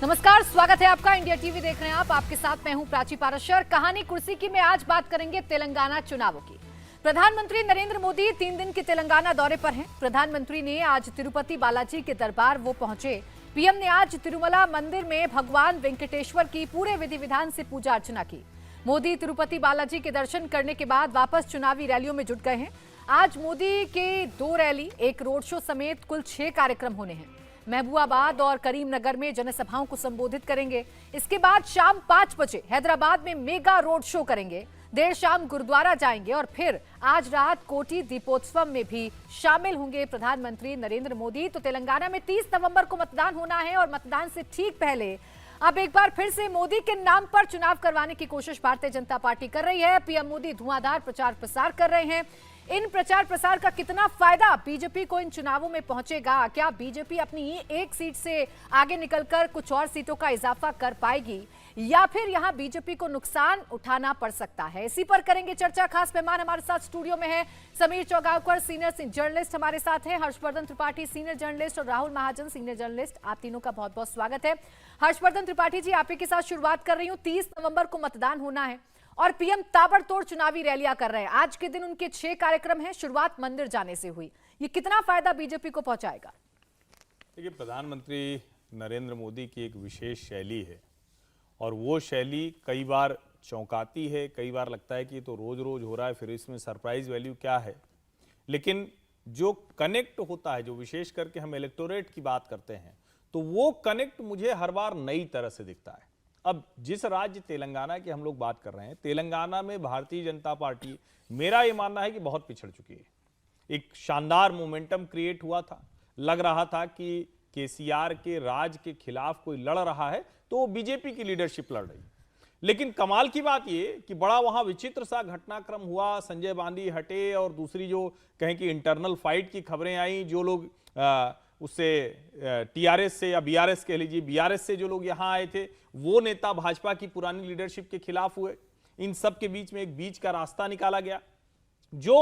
नमस्कार, स्वागत है आपका। इंडिया टीवी देख रहे हैं आप। आपके साथ मैं हूं प्राची पारशर। कहानी कुर्सी की में आज बात करेंगे तेलंगाना चुनावों की। प्रधानमंत्री नरेंद्र मोदी 3 दिन के तेलंगाना दौरे पर हैं। प्रधानमंत्री ने आज तिरुपति बालाजी के दरबार वो पहुंचे। पीएम ने आज तिरुमला मंदिर में भगवान वेंकटेश्वर की पूरे विधि विधान से पूजा अर्चना की। मोदी तिरुपति बालाजी के दर्शन करने के बाद वापस चुनावी रैलियों में जुट गए हैं। आज मोदी के 2 रैली, एक रोड शो समेत कुल 6 कार्यक्रम होने हैं। महबूबाबाद और करीमनगर में जनसभाओं को संबोधित करेंगे। इसके बाद शाम 5 बजे हैदराबाद में मेगा रोड शो करेंगे। देर शाम गुरुद्वारा जाएंगे और फिर आज रात कोटी दीपोत्सव में भी शामिल होंगे प्रधानमंत्री नरेंद्र मोदी। तो तेलंगाना में 30 नवंबर को मतदान होना है और मतदान से ठीक पहले अब एक बार फिर से मोदी के नाम पर चुनाव करवाने की कोशिश भारतीय जनता पार्टी कर रही है। पीएम मोदी धुआंधार प्रचार प्रसार कर रहे हैं। इन प्रचार प्रसार का कितना फायदा बीजेपी को इन चुनावों में पहुंचेगा? क्या बीजेपी अपनी एक सीट से आगे निकलकर कुछ और सीटों का इजाफा कर पाएगी या फिर यहां बीजेपी को नुकसान उठाना पड़ सकता है? इसी पर करेंगे चर्चा। खास मेहमान हमारे साथ स्टूडियो में है समीर चौगावकर, सीनियर जर्नलिस्ट हमारे साथ हैं, हर्षवर्धन त्रिपाठी सीनियर जर्नलिस्ट और राहुल महाजन सीनियर जर्नलिस्ट। आप तीनों का बहुत बहुत स्वागत है। हर्षवर्धन त्रिपाठी जी, आप ही के साथ शुरुआत कर रही हूँ। 30 नवंबर को मतदान होना है और पीएम ताबड़तोड़ चुनावी रैलियां कर रहे हैं। आज के दिन उनके 6 कार्यक्रम हैं। शुरुआत मंदिर जाने से हुई। ये कितना फायदा बीजेपी को पहुंचाएगा? देखिए, प्रधानमंत्री नरेंद्र मोदी की एक विशेष शैली है और वो शैली कई बार चौंकाती है, कई बार लगता है कि ये तो रोज रोज हो रहा है, फिर इसमें सरप्राइज वैल्यू क्या है। लेकिन जो कनेक्ट होता है, जो विशेष करके हम इलेक्टोरेट की बात करते हैं, तो वो कनेक्ट मुझे हर बार नई तरह से दिखता है। अब जिस राज्य तेलंगाना की हम लोग बात कर रहे हैं, तेलंगाना में भारतीय जनता पार्टी, मेरा ये मानना है कि बहुत पिछड़ चुकी है। एक शानदार मोमेंटम क्रिएट हुआ था, लग रहा था कि केसीआर के राज के खिलाफ कोई लड़ रहा है तो वो बीजेपी की लीडरशिप लड़ रही। लेकिन कमाल की बात ये कि बड़ा वहां विचित्र सा घटनाक्रम हुआ। संजय गांधी हटे और दूसरी जो कहें कि इंटरनल फाइट की खबरें आई, जो लोग उससे टीआरएस से या बीआरएस कह लीजिए, बीआरएस से जो लोग यहां आए थे, वो नेता भाजपा की पुरानी लीडरशिप के खिलाफ हुए। इन सब के बीच में एक बीच का रास्ता निकाला गया। जो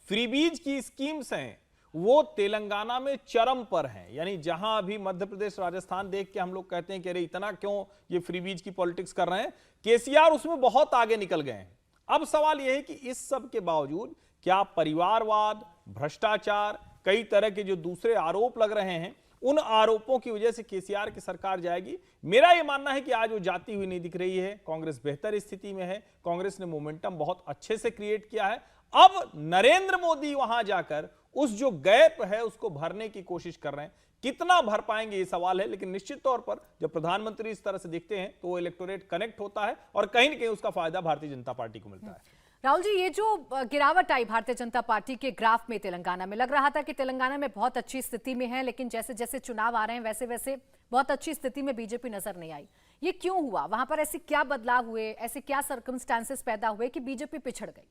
फ्रीबीज की स्कीम्स हैं वो तेलंगाना में चरम पर हैं। यानी जहां अभी मध्य प्रदेश, राजस्थान देख के हम लोग कहते हैं कि अरे इतना क्यों ये फ्रीबीज की पॉलिटिक्स कर रहे हैं, केसीआर उसमें बहुत आगे निकल गए हैं। अब सवाल यह है कि इस सब के बावजूद क्या परिवारवाद, भ्रष्टाचार, कई तरह के जो दूसरे आरोप लग रहे हैं, उन आरोपों की वजह से केसीआर की सरकार जाएगी? मेरा यह मानना है कि आज वो जाती हुई नहीं दिख रही है। कांग्रेस बेहतर स्थिति में है। कांग्रेस ने मोमेंटम बहुत अच्छे से क्रिएट किया है। अब नरेंद्र मोदी वहां जाकर उस जो गैप है उसको भरने की कोशिश कर रहे हैं। कितना भर पाएंगे ये सवाल है, लेकिन निश्चित तौर पर जब प्रधानमंत्री इस तरह से दिखते हैं तो वो इलेक्टोरेट कनेक्ट होता है और कहीं ना कहीं उसका फायदा भारतीय जनता पार्टी को मिलता है। राहुल जी, ये जो गिरावट आई भारतीय जनता पार्टी के ग्राफ में तेलंगाना में, लग रहा था कि तेलंगाना में बहुत अच्छी स्थिति में है, लेकिन जैसे जैसे चुनाव आ रहे हैं वैसे वैसे बहुत अच्छी स्थिति में बीजेपी नजर नहीं आई। ये क्यों हुआ? वहां पर ऐसे क्या बदलाव हुए, ऐसे क्या सर्कमस्टांसेस पैदा हुए कि बीजेपी पिछड़ गई?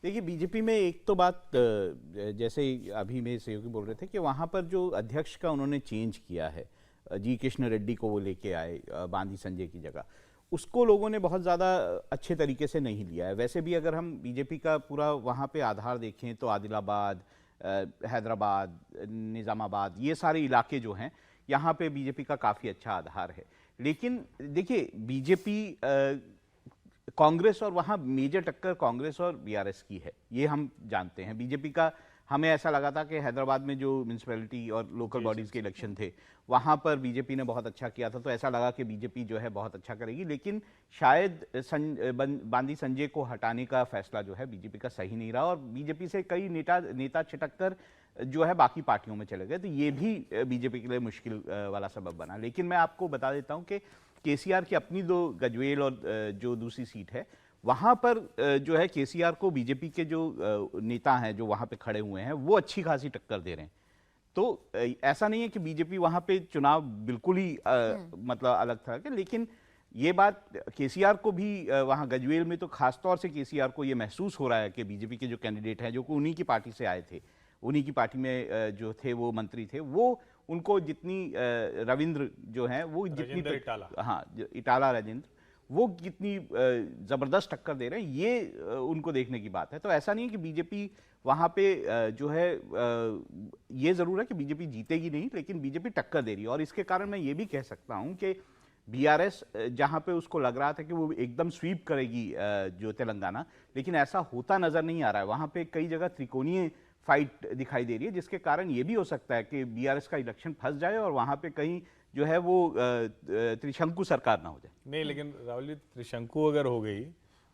देखिए, बीजेपी में एक तो बात, जैसे अभी मेरे सहयोगी बोल रहे थे कि वहाँ पर जो अध्यक्ष का उन्होंने चेंज किया है, जी कृष्ण रेड्डी को वो लेके आए बांदी संजय की जगह, उसको लोगों ने बहुत ज़्यादा अच्छे तरीके से नहीं लिया है। वैसे भी अगर हम बीजेपी का पूरा वहाँ पे आधार देखें तो आदिलाबाद, हैदराबाद, निज़ामाबाद, ये सारे इलाके जो हैं, यहाँ पे बीजेपी का काफ़ी अच्छा आधार है। लेकिन देखिए, बीजेपी कांग्रेस और वहाँ मेजर टक्कर कांग्रेस और बीआरएस की है, ये हम जानते हैं। बीजेपी का, हमें ऐसा लगा था कि हैदराबाद में जो म्यूनसिपैलिटी और लोकल बॉडीज़ के इलेक्शन थे वहाँ पर बीजेपी ने बहुत अच्छा किया था, तो ऐसा लगा कि बीजेपी जो है बहुत अच्छा करेगी। लेकिन शायद बांदी संजय को हटाने का फैसला जो है बीजेपी का सही नहीं रहा और बीजेपी से कई नेता छिटक कर जो है बाकी पार्टियों में चले गए, तो ये भी बीजेपी के लिए मुश्किल वाला सबब बना। लेकिन मैं आपको बता देता हूँ कि केसीआर की अपनी 2 गजवेल और जो दूसरी सीट है, वहाँ पर जो है केसीआर को बीजेपी के जो नेता हैं जो वहाँ पे खड़े हुए हैं वो अच्छी खासी टक्कर दे रहे हैं। तो ऐसा नहीं है कि बीजेपी वहाँ पे चुनाव बिल्कुल ही मतलब अलग था, लेकिन ये बात केसीआर को भी वहाँ गजवेल में तो खासतौर से केसीआर को ये महसूस हो रहा है कि बीजेपी के जो कैंडिडेट हैं, जो कि उन्हीं की पार्टी से आए थे, उन्हीं की पार्टी में जो थे वो मंत्री थे, वो उनको जितनी रविंद्र जो हैं वो जितनी इटाला राजेंद्र, वो कितनी ज़बरदस्त टक्कर दे रहे हैं, ये उनको देखने की बात है। तो ऐसा नहीं है कि बीजेपी वहाँ पे जो है, ये ज़रूर है कि बीजेपी जीतेगी नहीं, लेकिन बीजेपी टक्कर दे रही है। और इसके कारण मैं ये भी कह सकता हूँ कि बीआरएस जहां पे उसको लग रहा था कि वो एकदम स्वीप करेगी जो तेलंगाना, लेकिन ऐसा होता नजर नहीं आ रहा है। वहां पे कई जगह त्रिकोणीय फाइट दिखाई दे रही है, जिसके कारण ये भी हो सकता है कि बीआरएस का इलेक्शन फंस जाए और वहां पे कहीं जो है वो त्रिशंकु सरकार ना हो जाए। नहीं, लेकिन राहुल जी, त्रिशंकु अगर हो गई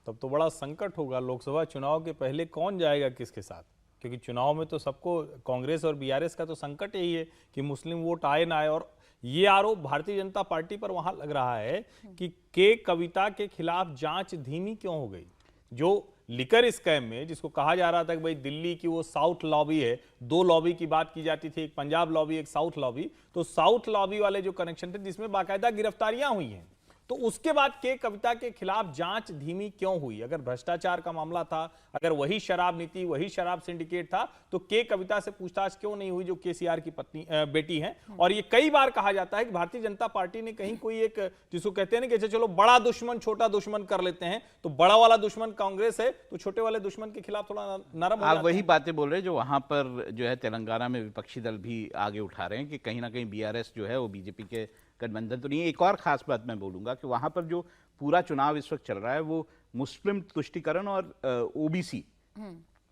तब तो बड़ा संकट होगा। लोकसभा चुनाव के पहले कौन जाएगा किसके साथ? क्योंकि चुनाव में तो सबको, कांग्रेस और बीआरएस का तो संकट यही है कि मुस्लिम वोट आए ना आए। और ये आरोप भारतीय जनता पार्टी पर वहां लग रहा है कि के कविता के खिलाफ जांच धीमी क्यों हो गई। जो लिकर स्कैम में जिसको कहा जा रहा था कि भाई दिल्ली की वो साउथ लॉबी है, दो लॉबी की बात की जाती थी, एक पंजाब लॉबी एक साउथ लॉबी, तो साउथ लॉबी वाले जो कनेक्शन थे जिसमें बाकायदा गिरफ्तारियां हुई हैं, तो उसके बाद के कविता के खिलाफ जांच धीमी क्यों हुई? अगर भ्रष्टाचार का मामला था, अगर वही शराब नीति, वही शराब सिंडिकेट था, तो के कविता से पूछताछ क्यों नहीं हुई जो केसीआर की पत्नी बेटी हैं? और ये कई बार कहा जाता है कि भारतीय जनता पार्टी ने कहीं कोई एक, जिसको कहते हैं ना कि चलो बड़ा दुश्मन छोटा दुश्मन कर लेते हैं, तो बड़ा वाला दुश्मन कांग्रेस है, तो छोटे वाले दुश्मन के खिलाफ थोड़ा नरम हो जाते हैं। आप वही बातें बोल रहे हैं जो वहां पर जो है तेलंगाना में विपक्षी दल भी आगे उठा रहे हैं कि कहीं ना कहीं बीआरएस जो है वो बीजेपी के गठबंधन तो नहीं है। एक और खास बात मैं बोलूंगा कि वहां पर जो पूरा चुनाव इस वक्त चल रहा है वो मुस्लिम तुष्टीकरण और ओबीसी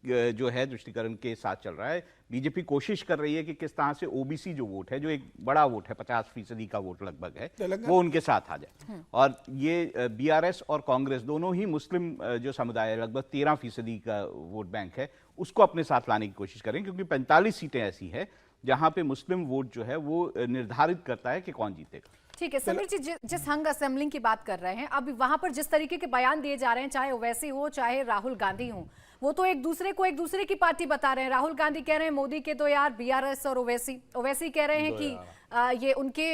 जो है तुष्टीकरण के साथ चल रहा है। बीजेपी कोशिश कर रही है कि किस तरह से ओबीसी जो वोट है, जो एक बड़ा वोट है, 50% का वोट लगभग है, वो उनके साथ आ जाए। और ये बीआरएस और कांग्रेस दोनों ही मुस्लिम जो समुदाय है, लगभग 13% का वोट बैंक है, उसको अपने साथ लाने की कोशिश करें, क्योंकि 45 सीटें ऐसी है जहां पे मुस्लिम वोट जो है वो निर्धारित करता है कि कौन जीतेगा। ठीक है समीर जी, जिस हंग असेंबलिंग की बात कर रहे हैं, अब वहां पर जिस तरीके के बयान दिए जा रहे हैं, चाहे ओवैसी हो चाहे राहुल गांधी हो, वो तो एक दूसरे की पार्टी बता रहे हैं। राहुल गांधी कह रहे हैं मोदी के तो यार बीआरएस और ओवैसी कह रहे हैं कि ये उनके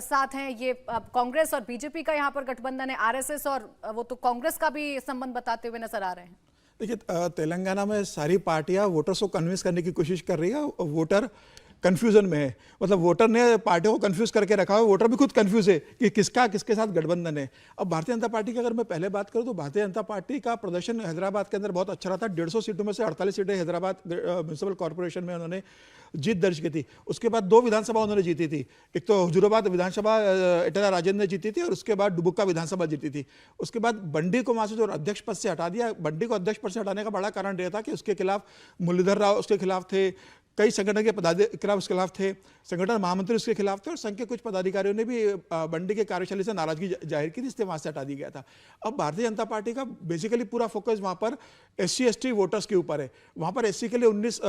साथ हैं, ये कांग्रेस और बीजेपी का यहाँ पर गठबंधन है, आरएसएस और वो तो कांग्रेस का भी संबंध बताते हुए नजर आ रहे हैं। देखिए, तेलंगाना में सारी पार्टियां वोटर्स को कन्विंस करने की कोशिश कर रही है। वोटर कंफ्यूजन में है, मतलब वोटर ने पार्टियों को कंफ्यूज करके रखा है, वोटर भी खुद कंफ्यूज है कि किसका किसके साथ गठबंधन है। अब भारतीय जनता पार्टी की अगर मैं पहले बात करूं तो भारतीय जनता पार्टी का प्रदर्शन हैदराबाद के अंदर बहुत अच्छा रहा था। 150 सीटों में से 48 सीटें हैदराबाद म्यूनिसिपल कॉर्पोरेशन में उन्होंने जीत दर्ज की थी। उसके बाद 2 विधानसभा उन्होंने जीती थी, एक तो हुजूराबाद विधानसभा इटारा राजेंद्र ने जीती थी और उसके बाद डुबुक्का विधानसभा जीती थी। उसके बाद बंडी को वहां से जो अध्यक्ष पद से हटा दिया। बंडी को अध्यक्ष पद से हटाने का बड़ा कारण यह था कि उसके खिलाफ मुरलीधर राव उसके खिलाफ थे, कई संगठन के पदाधिकारी उसके खिलाफ थे, संगठन महामंत्री उसके खिलाफ थे और संघ के कुछ पदाधिकारियों ने भी बंडी के कार्यशैली से नाराजगी जाहिर की थी, इसलिए वहां से हटा दिया गया था। अब भारतीय जनता पार्टी का बेसिकली पूरा फोकस वहां पर SC ST वोटर्स के ऊपर है। वहां पर SC के लिए 19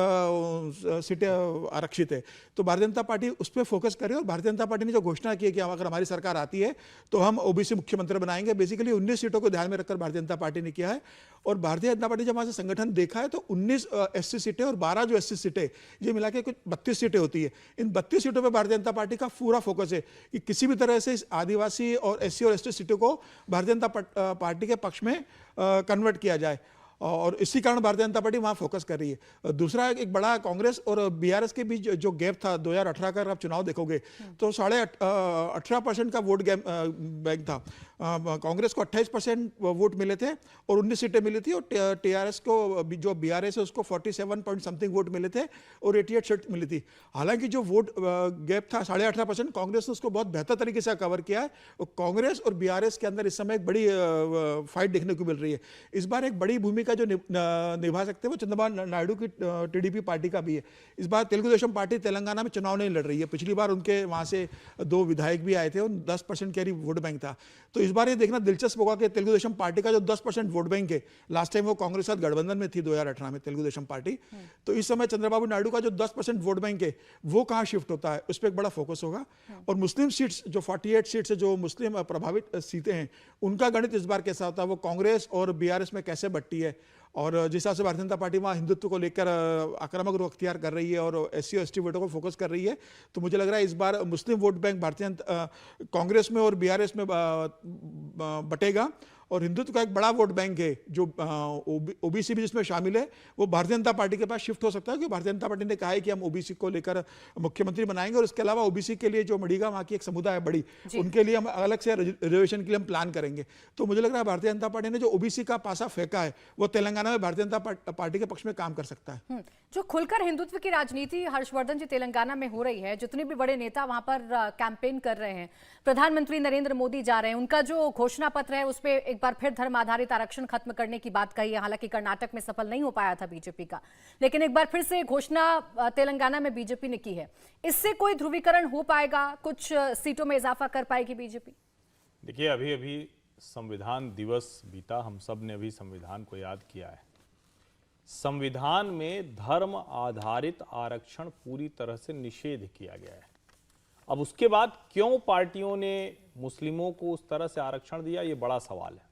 सीटें आरक्षित है, तो भारतीय जनता पार्टी उस पर फोकस करे। और भारतीय जनता पार्टी ने जो घोषणा की है कि अगर हमारी सरकार आती है तो हम OBC मुख्यमंत्री बनाएंगे, बेसिकली 19 सीटों को ध्यान में रखकर भारतीय जनता पार्टी ने किया है। और भारतीय जनता पार्टी जब वहां से संगठन देखा है तो 19 SC सीटें और 12 जो SC सीटें, ये मिला के कुछ 32 सीटें होती है। इन 32 सीटों पर भारतीय जनता पार्टी का पूरा फोकस है कि किसी भी तरह से इस आदिवासी और SC और ST सीटों को भारतीय जनता पार्टी के पक्ष में कन्वर्ट किया जाए, और इसी कारण भारतीय जनता पार्टी वहां फोकस कर रही है। दूसरा एक बड़ा कांग्रेस और बीआरएस के बीच जो गैप था 2018 का, अगर आप चुनाव देखोगे तो 18.5% का वोट बैंक था। कांग्रेस को 28% वोट मिले थे और 19 सीटें मिली थी, और टीआरएस को जो बीआरएस है उसको 47 पॉइंट समथिंग वोट मिले थे और 88 सीट मिली थी। हालांकि जो वोट गैप था 18.5%, कांग्रेस ने उसको बहुत बेहतर तरीके से कवर किया है। और कांग्रेस और बीआरएस के अंदर इस समय एक बड़ी फाइट देखने को मिल रही है। इस बार एक बड़ी भूमिका जो निभा सकते हैं वो चंद्रबाबू नायडू की टीडीपी पार्टी का भी है। इस बार तेलुगु देशम पार्टी तेलंगाना में चुनाव नहीं लड़ रही है। पिछली बार उनके वहां से 2 विधायक भी आए थे और 10% करीब वोट बैंक था। तो इस बार ये देखना दिलचस्प होगा कि तेलुगु देशम पार्टी का जो 10% वोट बैंक है, लास्ट टाइम वो कांग्रेस के साथ गठबंधन में थी 2018 में तेलुगु देशम पार्टी, तो इस समय चंद्रबाबू नायडू का जो 10% वोट बैंक है वो कहाँ शिफ्ट होता है, उस पर एक बड़ा फोकस होगा। और मुस्लिम सीट्स जो 48 सीट्स है, जो मुस्लिम प्रभावित सीटें हैं, उनका गणित इस बार कैसा होता है, वो कांग्रेस और बीआरएस में कैसे बट्टी है। और जिस हिसाब से भारतीय जनता पार्टी वहाँ हिंदुत्व को लेकर आक्रामक रुख अख्तियार कर रही है और SC और ST वोटों को फोकस कर रही है, तो मुझे लग रहा है इस बार मुस्लिम वोट बैंक भारतीय कांग्रेस में और बीआरएस में बटेगा और हिंदुत्व का एक बड़ा वोट बैंक है जो ओबीसी भी जिसमें शामिल है, वो भारतीय जनता पार्टी के पास शिफ्ट हो सकता है, क्योंकि भारतीय जनता पार्टी ने कहा है कि हम ओबीसी को लेकर मुख्यमंत्री बनाएंगे, और इसके अलावा ओबीसी के लिए जो मड़ीगा वहाँ की एक समुदाय है बड़ी, उनके लिए हम अलग से रिजर्वेशन के लिए हम प्लान करेंगे। तो मुझे लग रहा है भारतीय जनता पार्टी ने जो ओबीसी का पासा फेंका है वो तेलंगाना में भारतीय जनता पार्टी के पक्ष में काम कर सकता है। जो खुलकर हिंदुत्व की राजनीति हर्षवर्धन जी तेलंगाना में हो रही है, जितने भी बड़े नेता वहां पर कैंपेन कर रहे हैं, प्रधानमंत्री नरेंद्र मोदी जा रहे हैं, उनका जो घोषणा पत्र है उस पर एक बार फिर धर्म आधारित आरक्षण खत्म करने की बात कही है। हालांकि कर्नाटक में सफल नहीं हो पाया था बीजेपी का, लेकिन एक बार फिर से घोषणा तेलंगाना में बीजेपी ने की है। इससे कोई ध्रुवीकरण हो पाएगा, कुछ सीटों में इजाफा कर पाएगी बीजेपी? देखिए, अभी अभी संविधान दिवस बीता, हम सब ने अभी संविधान को याद किया है। संविधान में धर्म आधारित आरक्षण पूरी तरह से निषेध किया गया है। अब उसके बाद क्यों पार्टियों ने मुस्लिमों को उस तरह से आरक्षण दिया, ये बड़ा सवाल है।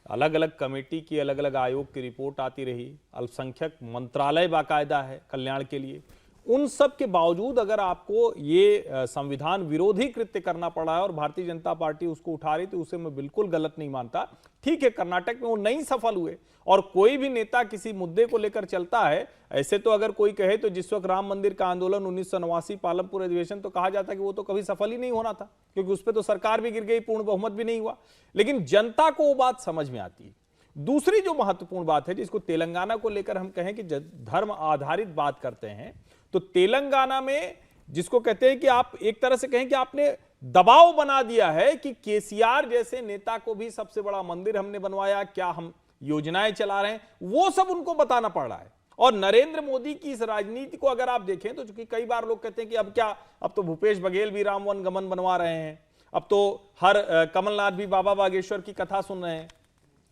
अलग अलग कमेटी की, अलग अलग आयोग की रिपोर्ट आती रही, अल्पसंख्यक मंत्रालय बाकायदा है कल्याण के लिए। उन सब के बावजूद अगर आपको ये संविधान विरोधी कृत्य करना पड़ा है और भारतीय जनता पार्टी उसको उठा रही, तो उसे मैं बिल्कुल गलत नहीं मानता। ठीक है, कर्नाटक में वो नहीं सफल हुए, और कोई भी नेता किसी मुद्दे को लेकर चलता है। ऐसे तो अगर कोई कहे तो जिस वक्त राम मंदिर का आंदोलन 1989 पालमपुर अधिवेशन, तो कहा जाता कि वो तो कभी सफल ही नहीं होना था, क्योंकि उस पर तो सरकार भी गिर गई, पूर्ण बहुमत भी नहीं हुआ। लेकिन जनता को वो बात समझ में आती है। दूसरी जो महत्वपूर्ण बात है, जिसको तेलंगाना को लेकर हम कहें कि धर्म आधारित बात करते हैं, तो तेलंगाना में जिसको कहते हैं कि आप एक तरह से कहें कि आपने दबाव बना दिया है कि केसीआर जैसे नेता को भी सबसे बड़ा मंदिर हमने बनवाया, क्या हम योजनाएं चला रहे हैं, वो सब उनको बताना पड़ रहा है। और नरेंद्र मोदी की इस राजनीति को अगर आप देखें तो, चूंकि कई बार लोग कहते हैं कि अब क्या, अब तो भूपेश बघेल भी राम वन गमन बनवा रहे हैं, अब तो हर कमलनाथ भी बाबा बागेश्वर की कथा सुन रहे हैं।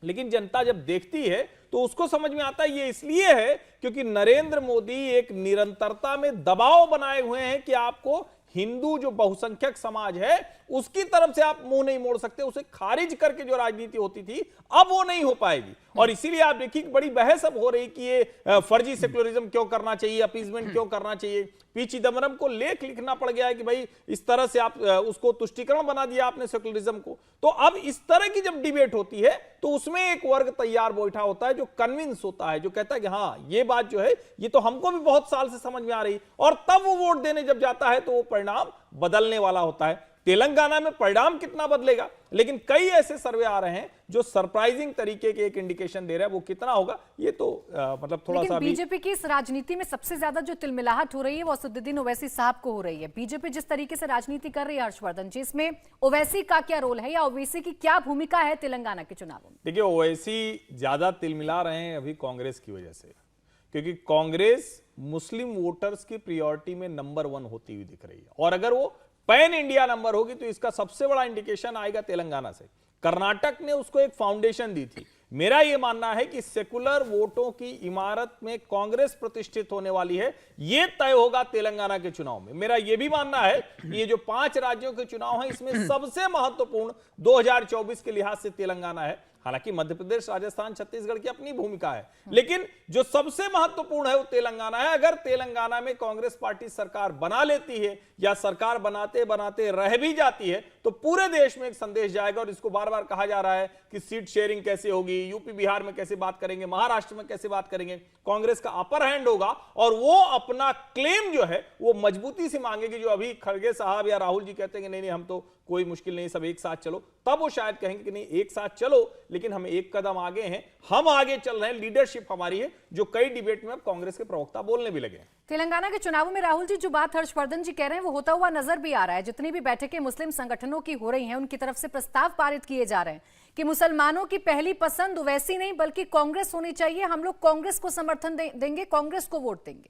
लेकिन जनता जब देखती है तो उसको समझ में आता है ये इसलिए है क्योंकि नरेंद्र मोदी एक निरंतरता में दबाव बनाए हुए हैं कि आपको हिंदू जो बहुसंख्यक समाज है उसकी तरफ से आप मुंह नहीं मोड़ सकते। उसे खारिज करके जो राजनीति होती थी अब वो नहीं हो पाएगी। और इसीलिए आप देखिए कि बड़ी बहस अब हो रही कि ये फर्जी सेक्युलरिज्म क्यों करना चाहिए, अपीजमेंट क्यों करना चाहिए। पी चिदम्बरम को लेख लिखना पड़ गया है कि भाई इस तरह से आप उसको तुष्टीकरण बना दिया आपने सेक्युलरिज्म को। तो अब इस तरह की जब डिबेट होती है तो उसमें एक वर्ग तैयार बैठा होता है जो कन्विंस होता है, जो कहता है कि हाँ ये बात जो है ये तो हमको भी बहुत साल से समझ में आ रही, और तब वो वोट देने जब जाता है तो वो परिणाम बदलने वाला होता है। तेलंगाना में परिणाम कितना बदलेगा, लेकिन कई ऐसे सर्वे आ रहे हैं जो सरप्राइजिंग तरीके के एक इंडिकेशन दे रहा है। वो कितना होगा ये तो मतलब थोड़ा सा बीजेपी की इस राजनीति में सबसे ज्यादा जो तिलमिलाहट हो रही है वो असदुद्दीन ओवैसी साहब को हो रही है। बीजेपी जिस तरीके से राजनीति कर रही है हर्षवर्धन जी, इसमें ओवैसी का क्या रोल है या ओवैसी की क्या भूमिका है तेलंगाना के चुनावों में? देखिए, ओवैसी ज्यादा तिलमिला रहे हैं अभी कांग्रेस की वजह से, क्योंकि कांग्रेस मुस्लिम वोटर्स की प्रायोरिटी में नंबर 1 होती हुई दिख रही है। और अगर वो पैन इंडिया नंबर होगी तो इसका सबसे बड़ा इंडिकेशन आएगा तेलंगाना से। कर्नाटक ने उसको एक फाउंडेशन दी थी। मेरा यह मानना है कि सेकुलर वोटों की इमारत में कांग्रेस प्रतिष्ठित होने वाली है, यह तय होगा तेलंगाना के चुनाव में। मेरा यह भी मानना है कि ये जो 5 राज्यों के चुनाव हैं इसमें सबसे महत्वपूर्ण 2024 के लिहाज से तेलंगाना है। हालांकि मध्य प्रदेश, राजस्थान, छत्तीसगढ़ की अपनी भूमिका है, लेकिन जो सबसे महत्वपूर्ण है वो तेलंगाना है। अगर तेलंगाना में कांग्रेस पार्टी सरकार बना लेती है या सरकार बनाते बनाते रह भी जाती है तो पूरे देश में एक संदेश जाएगा। और इसको बार बार कहा जा रहा है कि सीट शेयरिंग कैसे होगी, यूपी बिहार में कैसे बात करेंगे, महाराष्ट्र में कैसे बात करेंगे। कांग्रेस का अपर हैंड होगा और वो अपना क्लेम जो है वो मजबूती से मांगेगी। जो अभी खड़गे साहब या राहुल जी कहते हैं कि नहीं हम तो कोई मुश्किल नहीं, सब एक साथ चलो, तब वो शायद कहेंगे कि नहीं एक साथ चलो लेकिन हम एक कदम आगे हैं, हम आगे चल रहे हैं, लीडरशिप हमारी है, जो कई डिबेट में अब कांग्रेस के प्रवक्ता बोलने भी लगे हैं। तेलंगाना के चुनावों में राहुल जी जो बात हर्षवर्धन जी कह रहे हैं वो होता हुआ नजर भी आ रहा है। जितनी भी बैठकें मुस्लिम संगठनों की हो रही हैं उनकी तरफ से प्रस्ताव पारित किए जा रहे हैं कि मुसलमानों की पहली पसंद वैसी नहीं बल्कि कांग्रेस होनी चाहिए, हम लोग कांग्रेस को समर्थन देंगे, कांग्रेस को वोट देंगे।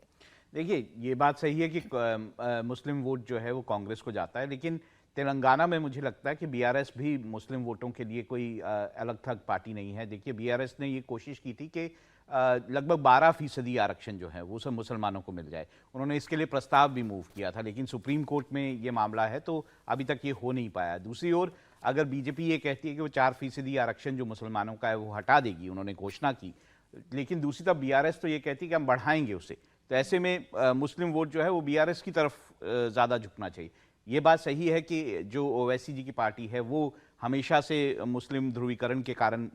देखिए, ये बात सही है कि मुस्लिम वोट जो है वो कांग्रेस को जाता है, लेकिन तेलंगाना में मुझे लगता है कि बीआरएस भी मुस्लिम वोटों के लिए कोई अलग थलग पार्टी नहीं है। देखिए, बीआरएस ने ये कोशिश की थी कि लगभग 12% आरक्षण जो है वो सब मुसलमानों को मिल जाए। उन्होंने इसके लिए प्रस्ताव भी मूव किया था, लेकिन सुप्रीम कोर्ट में ये मामला है तो अभी तक ये हो नहीं पाया। दूसरी ओर अगर बीजेपी ये कहती है कि वो 4% आरक्षण जो मुसलमानों का है वो हटा देगी, उन्होंने घोषणा की, लेकिन दूसरी तरफ बीआरएस तो ये कहती है कि हम बढ़ाएंगे उसे, तो ऐसे में मुस्लिम वोट जो है वो बीआरएस की तरफ ज़्यादा झुकना चाहिए। ये बात सही है कि जो ओवैसी जी की पार्टी है वो हमेशा से मुस्लिम ध्रुवीकरण के कारण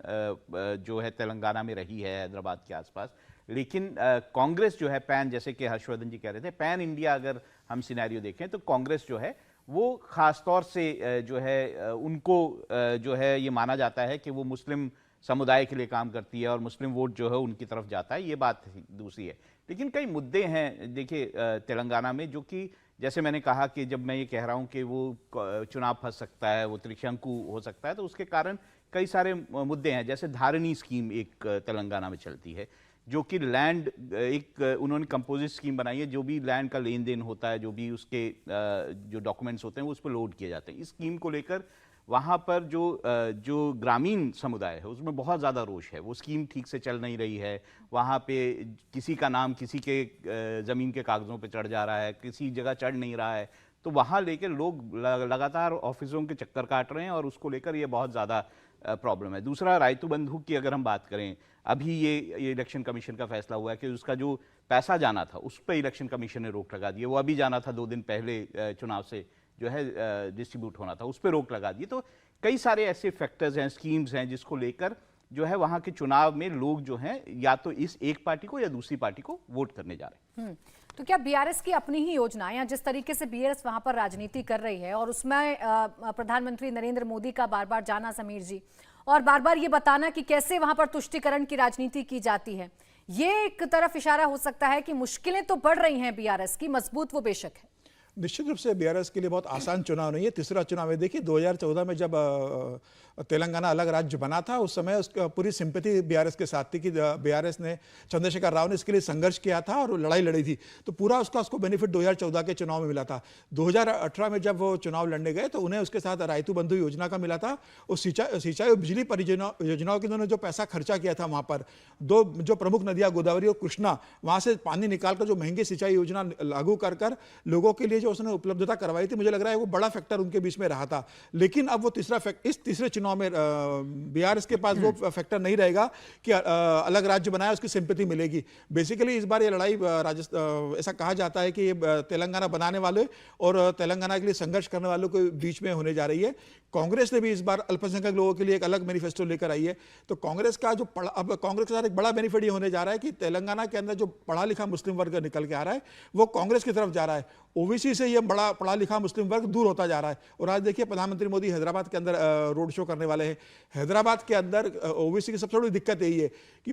जो है तेलंगाना में रही है, हैदराबाद के आसपास। लेकिन कांग्रेस जो है पैन, जैसे कि हर्षवर्धन जी कह रहे थे, पैन इंडिया अगर हम सिनेरियो देखें तो कांग्रेस जो है वो खास तौर से जो है उनको जो है ये माना जाता है कि वो मुस्लिम समुदाय के लिए काम करती है और मुस्लिम वोट जो है उनकी तरफ जाता है, ये बात दूसरी है। लेकिन कई मुद्दे हैं देखिए तेलंगाना में, जो कि जैसे मैंने कहा कि जब मैं ये कह रहा हूँ कि वो चुनाव फंस सकता है, वो त्रिशंकु हो सकता है, तो उसके कारण कई सारे मुद्दे हैं। जैसे धारिणी स्कीम एक तेलंगाना में चलती है, जो कि लैंड एक उन्होंने कंपोजिट स्कीम बनाई है, जो भी लैंड का लेन देन होता है, जो भी उसके जो डॉक्यूमेंट्स होते हैं वो उस पर लोड किए जाते हैं। इस स्कीम को लेकर वहाँ पर जो ग्रामीण समुदाय है उसमें बहुत ज़्यादा रोष है। वो स्कीम ठीक से चल नहीं रही है, वहाँ पे किसी का नाम किसी के ज़मीन के कागज़ों पे चढ़ जा रहा है, किसी जगह चढ़ नहीं रहा है, तो वहाँ लेकर लोग लगातार ऑफिसों के चक्कर काट रहे हैं और उसको लेकर ये बहुत ज़्यादा प्रॉब्लम है। दूसरा, रायतू बंधु की अगर हम बात करें, अभी ये इलेक्शन कमीशन का फैसला हुआ है कि उसका जो पैसा जाना था उस पर इलेक्शन कमीशन ने रोक लगा दी है। वो अभी जाना था 2 दिन पहले चुनाव से जो है डिस्ट्रीब्यूट होना था, उस पर रोक लगा दी। तो कई सारे ऐसे फैक्टर्स हैं, स्कीम्स हैं, जिसको लेकर जो है वहाँ के चुनाव में लोग जो हैं या तो इस एक पार्टी को या दूसरी पार्टी को वोट करने जा रहे हैं। तो क्या बीआरएस की अपनी ही योजना है, या जिस तरीके से बीआरएस वहां पर राजनीति कर रही है और उसमें प्रधानमंत्री नरेंद्र मोदी का बार बार जाना, समीर जी, और बार बार ये बताना कि कैसे वहां पर तुष्टीकरण की राजनीति की जाती है, ये एक तरफ इशारा हो सकता है कि मुश्किलें तो बढ़ रही हैं बीआरएस की, मजबूत वो बेशक है। निश्चित रूप से बीआरएस के लिए बहुत आसान चुनाव नहीं है, तीसरा चुनाव है। देखिए 2014 में जब तेलंगाना अलग राज्य बना था, उस समय उसका पूरी सिंपैथी बीआरएस के साथ थी कि बीआरएस ने, चंद्रशेखर राव ने इसके लिए संघर्ष किया था और लड़ाई लड़ी थी, तो पूरा उसको बेनिफिट 2014 के चुनाव में मिला था। 2018 में जब वो चुनाव लड़ने गए तो उन्हें उसके साथ रायतू बंधु योजना का मिला था, और सिंचाई और बिजली परियोजनाओं के उन्होंने जो पैसा खर्चा किया था वहाँ पर, जो प्रमुख नदियाँ गोदावरी और कृष्णा, वहाँ से पानी निकालकर जो महंगी सिंचाई योजना लागू कर लोगों के लिए जो उसने उपलब्धता करवाई थी, मुझे लग रहा है वो बड़ा फैक्टर उनके बीच में रहा था। लेकिन अब वो इस तीसरे चुनाव में बीआरएस के पास वो फैक्टर नहीं रहेगा कि अलग राज्य बनाया उसकी सिंपैथी मिलेगी। बेसिकली इस बार ये लड़ाई ऐसा कहा जाता है कि तेलंगाना बनाने वाले और तेलंगाना के लिए संघर्ष करने वालों के बीच में होने जा रही है। कांग्रेस ने भी इस बार अल्पसंख्यक लोगों के लिए एक अलग मैनिफेस्टो लेकर आई है। तो कांग्रेस का अब कांग्रेस के साथ एक बड़ा बेनिफिट ये होने जा रहा है कि तेलंगाना के अंदर जो पढ़ा लिखा मुस्लिम वर्ग निकल के आ रहा है वो कांग्रेस की तरफ जा रहा है। ओबीसी से ये बड़ा पढ़ा लिखा मुस्लिम वर्ग दूर होता जा रहा है। और आज देखिए प्रधानमंत्री मोदी हैदराबाद के अंदर रोड शो करने वाले हैं। हैदराबाद के अंदर ओबीसी की सबसे बड़ी दिक्कत यही है कि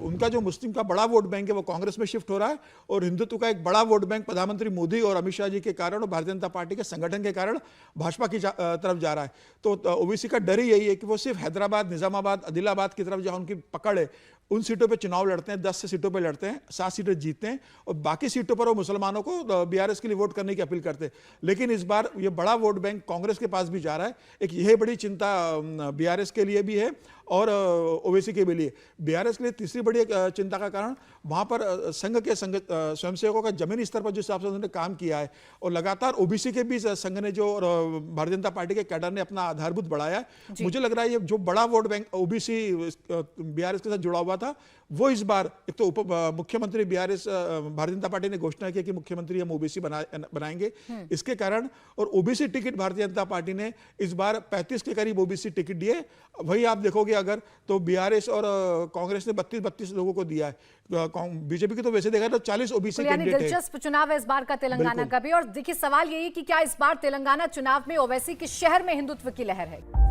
उनका जो मुस्लिम का बड़ा वोट बैंक है वो कांग्रेस में शिफ्ट हो रहा है, और हिंदुत्व का एक बड़ा वोट बैंक प्रधानमंत्री मोदी और अमित शाह जी के कारण और भारतीय जनता पार्टी के संगठन के कारण भाजपा की तरफ जा रहा है। तो ओबीसी का डर ही यही है कि वो सिर्फ हैदराबाद, निजामाबाद, आदिलाबाद की तरफ जहां उनकी पकड़ है उन सीटों पे चुनाव लड़ते हैं, 10 से सीटों पे लड़ते हैं, 7 सीटें जीतते हैं, और बाकी सीटों पर वो मुसलमानों को बीआरएस के लिए वोट करने की अपील करते हैं। लेकिन इस बार ये बड़ा वोट बैंक कांग्रेस के पास भी जा रहा है। एक यह बड़ी चिंता बीआरएस के लिए भी है और ओवैसी के लिए। बीआरएस के लिए तीसरी बड़ी चिंता का कारण वहाँ पर संघ के स्वयंसेवकों का जमीनी स्तर पर जिस हिसाब से उन्होंने काम किया है, और लगातार ओबीसी के भी संघ ने जो भारतीय जनता पार्टी के कैडर ने अपना आधारभूत बढ़ाया है। मुझे लग रहा है ये जो बड़ा वोट बैंक ओबीसी बीआरएस के साथ जुड़ा हुआ था, वो इस बार एक तो मुख्यमंत्री बीआरएस भारतीय जनता पार्टी ने घोषणा की कि मुख्यमंत्री हम ओबीसी बनाएंगे, इसके कारण, और OBC ticket Bharatiya Janata party ने इस बार 35 के करीब ओबीसी टिकट दिए। वही आप देखोगे अगर तो बीआरएस और कांग्रेस ने 32 लोगों को दिया है। बीजेपी की तो वैसे देखा तो 40 ओबीसी कैंडिडेट है। दिलचस्प चुनाव है इस बार का तेलंगाना का भी। और देखिए सवाल यही कि क्या इस बार तेलंगाना चुनाव में ओवैसी के शहर में हिंदुत्व की लहर है।